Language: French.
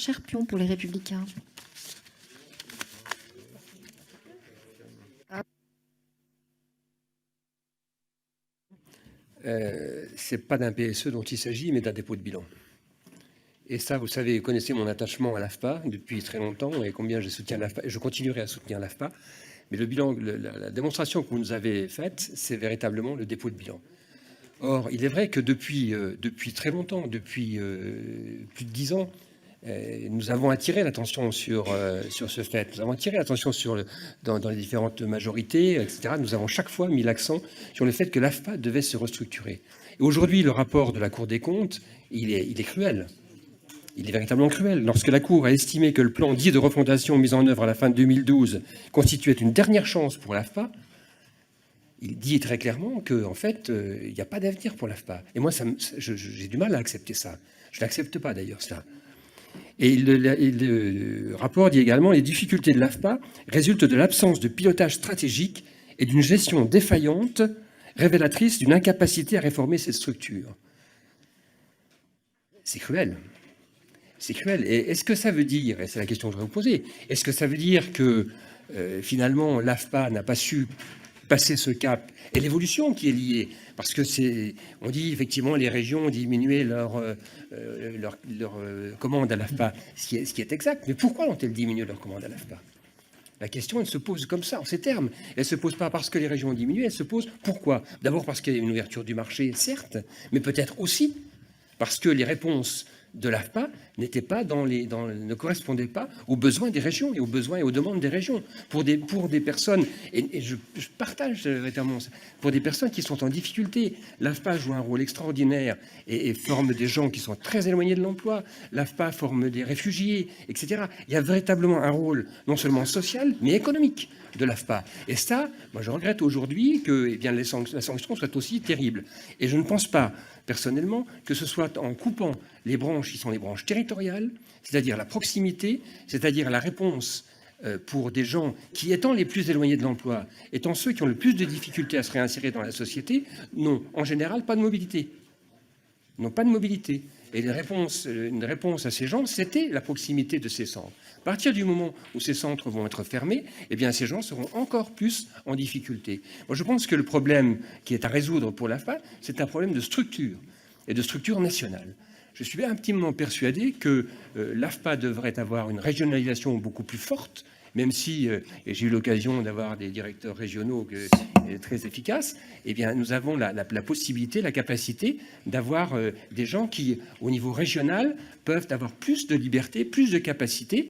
Cherpion pour les Républicains. Ce n'est pas d'un PSE dont il s'agit, mais d'un dépôt de bilan. Et ça, vous savez, vous connaissez mon attachement à l'AFPA depuis très longtemps et combien je soutiens l'AFPA, et je continuerai à soutenir l'AFPA. Mais le bilan, la démonstration que vous nous avez faite, c'est véritablement le dépôt de bilan. Or, il est vrai que depuis très longtemps, depuis plus de 10 ans, nous avons attiré l'attention sur ce fait. Nous avons attiré l'attention dans les différentes majorités, etc. Nous avons chaque fois mis l'accent sur le fait que l'AFPA devait se restructurer. Et aujourd'hui, le rapport de la Cour des comptes, il est cruel. Il est véritablement cruel. Lorsque la Cour a estimé que le plan dit de refondation mis en œuvre à la fin de 2012 constituait une dernière chance pour l'AFPA, il dit très clairement qu'en fait, il n'y a pas d'avenir pour l'AFPA. Et moi, j'ai du mal à accepter ça. Je ne l'accepte pas d'ailleurs, cela. Et le rapport dit également: les difficultés de l'AFPA résultent de l'absence de pilotage stratégique et d'une gestion défaillante, révélatrice d'une incapacité à réformer cette structure. C'est cruel. C'est cruel. Et est-ce que ça veut dire, et c'est la question que je vais vous poser, est-ce que ça veut dire que finalement l'AFPA n'a pas su passer ce cap et l'évolution qui est liée, parce que on dit effectivement les régions ont diminué leur commande à l'AFPA, ce qui est exact, mais pourquoi ont-elles diminué leur commande à l'AFPA? La question, elle se pose comme ça, en ces termes. Elle ne se pose pas parce que les régions ont diminué, elle se pose pourquoi? D'abord parce qu'il y a une ouverture du marché, certes, mais peut-être aussi parce que les réponses de l'AFPA ne correspondaient pas aux besoins des régions et aux besoins et aux demandes des régions. Pour des personnes, et je partage véritablement ça, pour des personnes qui sont en difficulté, l'AFPA joue un rôle extraordinaire et forme des gens qui sont très éloignés de l'emploi. L'AFPA forme des réfugiés, etc. Il y a véritablement un rôle non seulement social, mais économique de l'AFPA. Et ça, moi je regrette aujourd'hui que la sanction soit aussi terrible. Et je ne pense pas, personnellement, que ce soit en coupant les branches qui sont les branches territoriales, c'est-à-dire la proximité, c'est-à-dire la réponse pour des gens qui, étant les plus éloignés de l'emploi, étant ceux qui ont le plus de difficultés à se réinsérer dans la société, n'ont en général pas de mobilité. N'ont pas de mobilité. Et une réponse à ces gens, c'était la proximité de ces centres. À partir du moment où ces centres vont être fermés, eh bien, ces gens seront encore plus en difficulté. Moi, je pense que le problème qui est à résoudre pour l'AFPA, c'est un problème de structure, et de structure nationale. Je suis intimement persuadé que l'AFPA devrait avoir une régionalisation beaucoup plus forte, même si, et j'ai eu l'occasion d'avoir des directeurs régionaux très efficaces, eh bien, nous avons la possibilité, la capacité d'avoir des gens qui, au niveau régional, peuvent avoir plus de liberté, plus de capacité.